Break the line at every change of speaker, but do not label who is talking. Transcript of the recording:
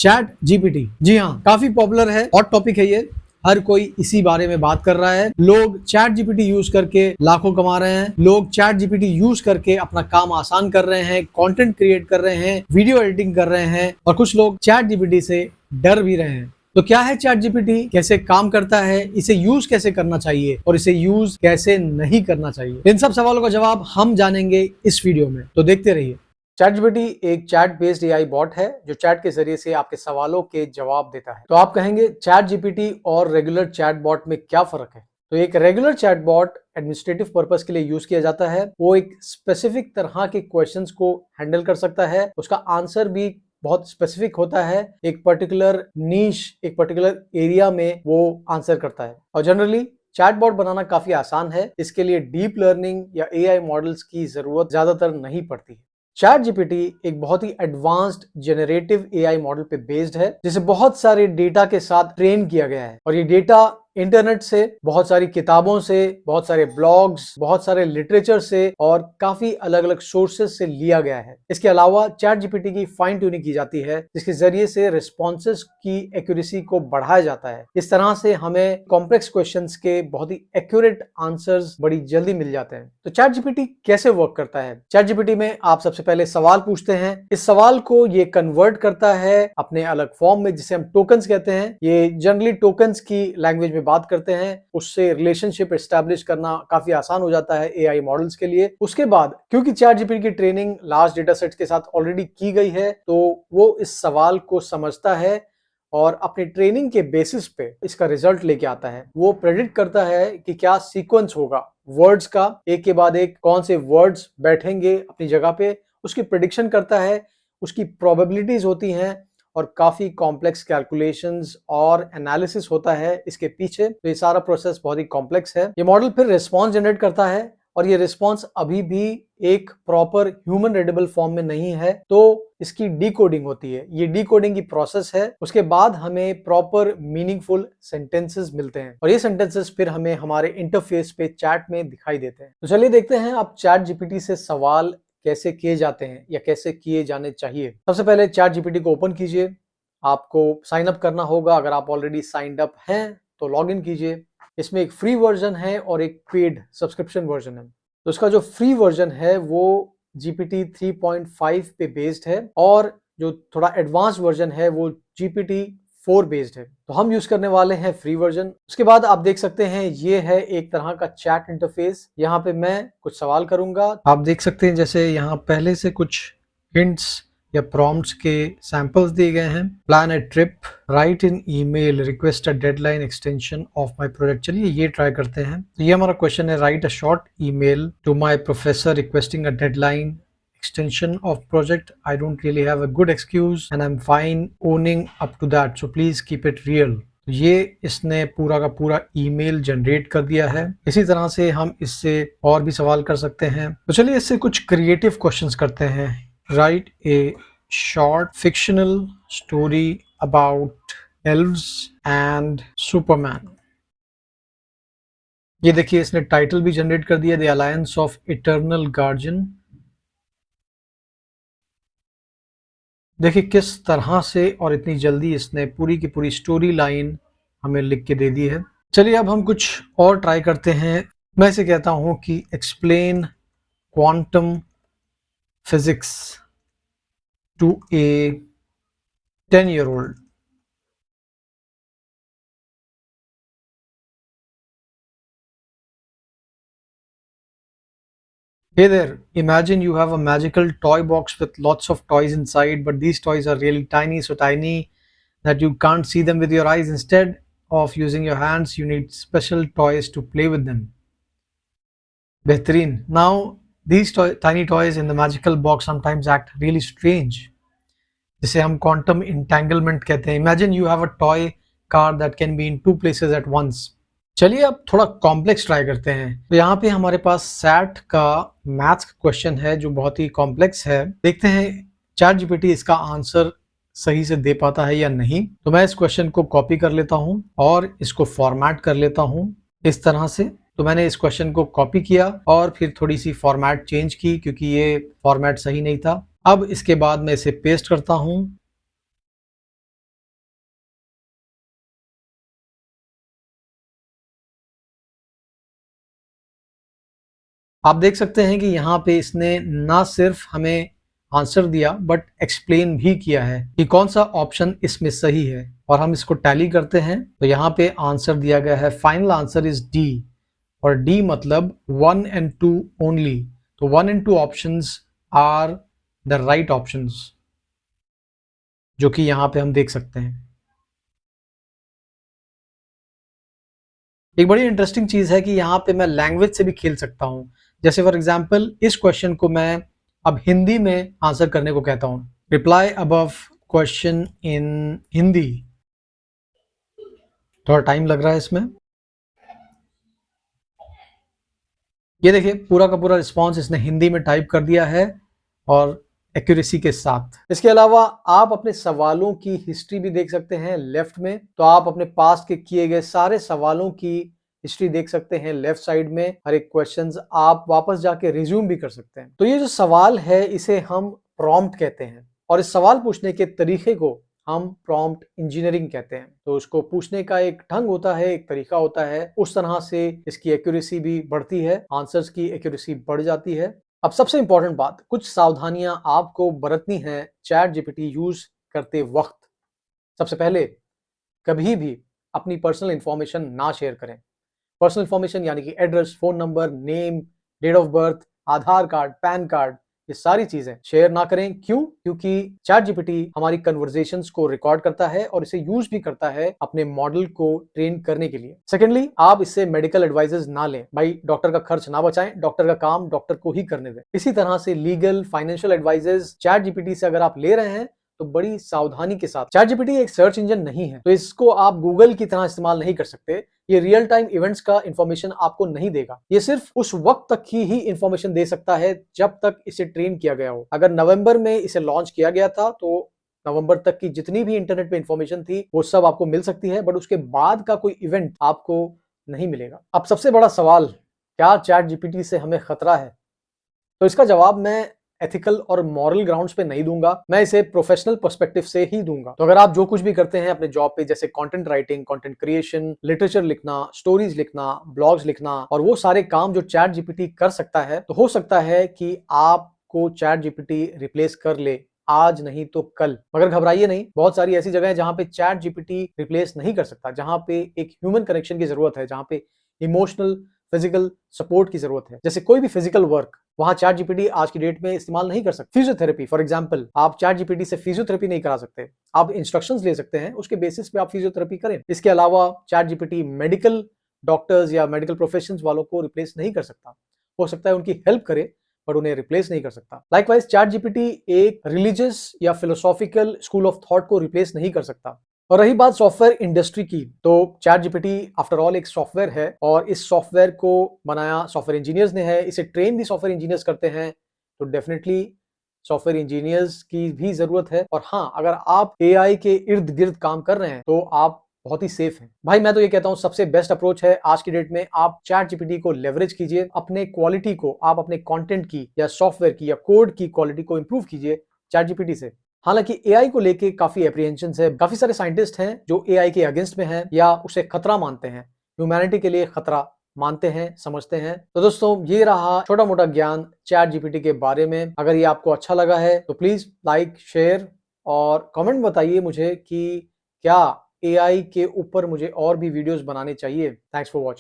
Chat GPT, जी हाँ, काफी popular है, हॉट टॉपिक है ये। हर कोई इसी बारे में बात कर रहा है। लोग चैट जीपीटी यूज करके लाखों कमा रहे हैं। लोग चैट जीपीटी यूज करके अपना काम आसान कर रहे हैं, कंटेंट क्रिएट कर रहे हैं, वीडियो एडिटिंग कर रहे हैं, और कुछ लोग चैट जीपीटी से डर भी रहे हैं। तो क्या है चैट जीपीटी, कैसे काम करता है, इसे यूज कैसे करना चाहिए और इसे यूज कैसे नहीं करना चाहिए, इन सब सवालों का जवाब हम जानेंगे इस वीडियो में, तो देखते रहिए। चैट जीपीटी एक चैट बेस्ड एआई बॉट है जो चैट के जरिए से आपके सवालों के जवाब देता है। तो आप कहेंगे चैट जीपीटी और रेगुलर चैट बॉट में क्या फर्क है? तो एक regular chat bot administrative purpose के लिए यूज किया जाता है। वो एक स्पेसिफिक तरह के क्वेश्चंस को हैंडल कर सकता है, उसका आंसर भी बहुत स्पेसिफिक होता है, एक पर्टिकुलर नीश, एक पर्टिकुलर एरिया में वो आंसर करता है। और जनरली चैटबॉट बनाना काफी आसान है, इसके लिए डीप लर्निंग या एआई मॉडल्स की जरूरत ज्यादातर नहीं पड़ती है। चैट जीपीटी एक बहुत ही एडवांस्ड जेनरेटिव एआई मॉडल पे बेस्ड है, जिसे बहुत सारे डेटा के साथ ट्रेन किया गया है। और ये डेटा इंटरनेट से, बहुत सारी किताबों से, बहुत सारे ब्लॉग्स, बहुत सारे लिटरेचर से और काफी अलग अलग सोर्सेज से लिया गया है। इसके अलावा चैट जीपीटी की फाइन ट्यूनिंग की जाती है, जिसके जरिए से रिस्पॉन्सेज की एक्यूरेसी को बढ़ाया जाता है। इस तरह से हमें कॉम्प्लेक्स क्वेश्चंस के बहुत ही एक्यूरेट आंसर्स बड़ी जल्दी मिल जाते हैं। तो चैट जीपीटी कैसे वर्क करता है? चैट जीपीटी में आप सबसे पहले सवाल पूछते हैं, इस सवाल को ये कन्वर्ट करता है अपने अलग फॉर्म में, जिसे हम टोकन्स कहते हैं। ये जनरली टोकन्स की लैंग्वेज बात करते हैं, उससे रिलेशनशिप एस्टैब्लिश करना काफी आसान हो जाता है एआई मॉडल्स के लिए। उसके बाद क्योंकि चैट जीपीटी की ट्रेनिंग लार्ज डेटा सेट्स के साथ ऑलरेडी की गई है, तो वो इस सवाल को समझता है और अपनी ट्रेनिंग के बेसिस पे इसका रिजल्ट लेके आता है। वो प्रेडिक्ट करता है कि क्या सीक्वेंस होगा वर्ड्स का, एक के बाद एक कौन से वर्ड्स बैठेंगे अपनी जगह पे, उसकी प्रेडिक्शन करता है, उसकी प्रोबेबिलिटीज होती हैं और काफी कॉम्प्लेक्स कैलकुलेशंस और एनालिसिस होता है इसके पीछे। तो ये सारा प्रोसेस बहुत ही कॉम्प्लेक्स है। ये मॉडल फिर रिस्पॉन्स जनरेट करता है और ये रिस्पॉन्स अभी भी एक प्रॉपर ह्यूमन रीडेबल फॉर्म में नहीं है, तो इसकी डिकोडिंग होती है। ये डिकोडिंग की प्रोसेस है। उसके बाद हमें प्रॉपर मीनिंगफुल सेंटेंसेस मिलते हैं और ये सेंटेंसेस फिर हमें हमारे इंटरफेस पे चैट में दिखाई देते हैं। तो चलिए देखते हैं आप चैट जीपीटी से सवाल कैसे किए जाते हैं या कैसे किए जाने चाहिए। सबसे पहले चैट जीपीटी को ओपन कीजिए। आपको साइन अप करना होगा। अगर आप ऑलरेडी साइंड अप हैं तो लॉग इन कीजिए। इसमें एक फ्री वर्जन है और एक पेड सब्सक्रिप्शन वर्जन है। तो इसका जो फ्री वर्जन है वो GPT 3.5 पे बेस्ड है और जो थोड़ा एडवांस वर्जन है वो GPT 4 बेस्ड है। तो हम यूज करने वाले हैं फ्री वर्जन। उसके बाद आप देख सकते हैं ये है एक तरह का चैट इंटरफेस। यहाँ पे मैं कुछ सवाल करूंगा। आप देख सकते हैं जैसे यहाँ पहले से कुछ हिंट्स या प्रॉम्प्ट्स के सैंपल्स दिए गए हैं। Plan A trip, right in email, request a deadline extension of my project. चलिए ये ट्राई करते हैं। तो ये हमारा क्वेश्चन है, write a short email to my professor requesting a deadline extension of project. I don't really have a good excuse and I'm fine owning up to that, so please keep it real. ये इसने पूरा का पूरा email generate कर दिया है। इसी तरह से हम इससे और भी सवाल कर सकते हैं। तो चलिए इससे कुछ क्रिएटिव क्वेश्चंस करते हैं। Right A short fictional story about elves and Superman. ये देखिए इसने टाइटल भी जनरेट कर दिया, the alliance of eternal guardian. देखिए किस तरह से और इतनी जल्दी इसने पूरी की पूरी स्टोरी लाइन हमें लिख के दे दी है। चलिए अब हम कुछ और ट्राई करते हैं। मैं इसे कहता हूं कि explain quantum physics to a 10-year-old। Hey there, imagine you have a magical toy box with lots of toys inside, but these toys are really tiny, so tiny that you can't see them with your eyes. Instead of using your hands, you need special toys to play with them. बेहतरीन। Now these tiny toys in the magical box sometimes act really strange, जिसे हम quantum entanglement कहते हैं। Imagine you have a toy car that can be in two places at once. चलिए अब थोड़ा complex try करते हैं। तो यहाँ पे हमारे पास सैट का मैथ्स क्वेश्चन है जो बहुत ही कॉम्प्लेक्स है। देखते हैं चैट जीपीटी इसका आंसर सही से दे पाता है या नहीं। तो मैं इस क्वेश्चन को कॉपी कर लेता हूँ और इसको फॉर्मेट कर लेता हूँ इस तरह से। तो मैंने इस क्वेश्चन को कॉपी किया और फिर थोड़ी सी फॉर्मेट चेंज की क्योंकि ये फॉर्मेट सही नहीं था। अब इसके बाद मैं इसे पेस्ट करता हूँ आप देख सकते हैं कि यहाँ पे इसने ना सिर्फ हमें आंसर दिया बट एक्सप्लेन भी किया है कि कौन सा ऑप्शन इसमें सही है, और हम इसको टैली करते हैं तो यहाँ पे आंसर दिया गया है फाइनल आंसर इज डी, और डी मतलब 1 and 2 ओनली। तो 1 and 2 options are the right options, जो कि यहाँ पे हम देख सकते हैं। एक बड़ी इंटरेस्टिंग चीज है कि यहाँ पे मैं लैंग्वेज से भी खेल सकता हूँ। जैसे फॉर एग्जाम्पल इस क्वेश्चन को मैं अब हिंदी में आंसर करने को कहता हूँ, reply above question in Hindi. थोड़ा टाइम लग रहा है इसमें। ये देखिए पूरा का पूरा रिस्पॉन्स इसने हिंदी में टाइप कर दिया है और एक्यूरेसी के साथ। इसके अलावा आप अपने सवालों की हिस्ट्री भी देख सकते हैं लेफ्ट में। तो आप अपने पास्ट के किए गए सारे सवालों की हिस्ट्री देख सकते हैं लेफ्ट साइड में। हर एक क्वेश्चंस आप वापस जाके रिज्यूम भी कर सकते हैं। तो ये जो सवाल है इसे हम प्रॉम्प्ट कहते हैं, और इस सवाल पूछने के तरीके को हम प्रॉम्प्ट इंजीनियरिंग कहते हैं। तो इसको पूछने का एक ढंग होता है, एक तरीका होता है, उस तरह से इसकी एक्यूरेसी भी बढ़ती है, आंसर्स की एक्यूरेसी बढ़ जाती है। अब सबसे इंपॉर्टेंट बात, कुछ सावधानियां आपको बरतनी है चैट जीपीटी यूज करते वक्त। सबसे पहले, कभी भी अपनी पर्सनल इंफॉर्मेशन ना शेयर करें। पर्सनल इंफॉर्मेशन यानी कि address, phone number, name, date of birth, Aadhaar card, PAN card, ये सारी चीजें शेयर ना करें। क्यों? क्योंकि चैट जीपीटी हमारी कन्वर्सेशंस को रिकॉर्ड करता है और इसे यूज भी करता है अपने मॉडल को ट्रेन करने के लिए। सेकेंडली, आप इससे मेडिकल एडवाइजेस ना लें। भाई डॉक्टर का खर्च ना बचाएं, डॉक्टर का काम डॉक्टर को ही करने दें। इसी तरह से legal, financial advises chat GPT से अगर आप ले रहे हैं तो बड़ी सावधानी के साथ। चैट जीपीटी एक सर्च इंजन नहीं है, तो इसको आप गूगल की तरह इस्तेमाल नहीं कर सकते। ये रियल टाइम इवेंट्स का इंफॉर्मेशन आपको नहीं देगा। ये सिर्फ उस वक्त तक ही इंफॉर्मेशन दे सकता है जब तक इसे ट्रेन किया गया हो। अगर नवंबर में इसे लॉन्च किया गया था तो नवंबर तक की जितनी भी इंटरनेट पे इंफॉर्मेशन थी वो सब आपको मिल सकती है, बट उसके बाद का कोई इवेंट आपको नहीं मिलेगा। अब सबसे बड़ा सवाल, क्या चैट जीपीटी से हमें खतरा है? तो इसका जवाब मैं एथिकल और मॉरल ग्राउंड्स पे नहीं दूंगा, मैं इसे प्रोफेशनल पर्सपेक्टिव से ही दूंगा। तो अगर आप जो कुछ भी करते हैं अपने जॉब पे, जैसे content writing, content creation, literature लिखना, स्टोरीज लिखना, ब्लॉग्स लिखना, और वो सारे काम जो चैट जीपीटी कर सकता है, तो हो सकता है कि आपको चैट जीपीटी रिप्लेस कर ले, आज नहीं तो कल। मगर घबराइए नहीं, बहुत सारी ऐसी जगह है जहां पे चैट जीपीटी रिप्लेस नहीं कर सकता, जहां पे एक ह्यूमन कनेक्शन की जरूरत है, जहां पे इमोशनल फिजिकल सपोर्ट की जरूरत है। जैसे कोई भी फिजिकल वर्क, वहां चैट जीपीटी आज की डेट में इस्तेमाल नहीं कर सकते। फिजियोथेरेपी फॉर एग्जांपल, आप चैट जीपीटी से फिजियोथेरेपी नहीं करा सकते। आप इंस्ट्रक्शंस ले सकते हैं, उसके बेसिस पे आप फिजियोथेरेपी करें। इसके अलावा चैट जीपीटी मेडिकल डॉक्टर्स या मेडिकल प्रोफेशंस वालों को रिप्लेस नहीं कर सकता। हो सकता है उनकी हेल्प करे, पर उन्हें रिप्लेस नहीं कर सकता। लाइकवाइज चैट जीपीटी एक रिलीजियस या फिलोसॉफिकल स्कूल ऑफ थॉट को रिप्लेस नहीं कर सकता। और रही बात सॉफ्टवेयर इंडस्ट्री की, तो चैट जीपीटी आफ्टर ऑल एक सॉफ्टवेयर है, और इस सॉफ्टवेयर को बनाया सॉफ्टवेयर इंजीनियर्स ने है, इसे ट्रेन भी सॉफ्टवेयर इंजीनियर्स करते हैं। तो डेफिनेटली सॉफ्टवेयर इंजीनियर्स की भी जरूरत है। और हाँ, अगर आप एआई के इर्द गिर्द काम कर रहे हैं तो आप बहुत ही सेफ हैं। भाई मैं तो ये कहता हूँ सबसे बेस्ट अप्रोच है आज की डेट में, आप चैट जीपीटी को लेवरेज कीजिए, अपने क्वालिटी को, आप अपने कंटेंट की या सॉफ्टवेयर की या कोड की क्वालिटी को इंप्रूव कीजिए चैट जीपीटी से। हालांकि एआई को लेके काफी एप्रीहेंशंस है, काफी सारे साइंटिस्ट हैं जो एआई के अगेंस्ट में हैं या उसे खतरा मानते हैं, ह्यूमैनिटी के लिए खतरा मानते हैं, समझते हैं। तो दोस्तों, ये रहा छोटा मोटा ज्ञान चैट जीपीटी के बारे में। अगर ये आपको अच्छा लगा है तो प्लीज लाइक, शेयर और कमेंट बताइए मुझे कि क्या एआई के ऊपर मुझे और भी वीडियोस बनाने चाहिए। Thanks for watching.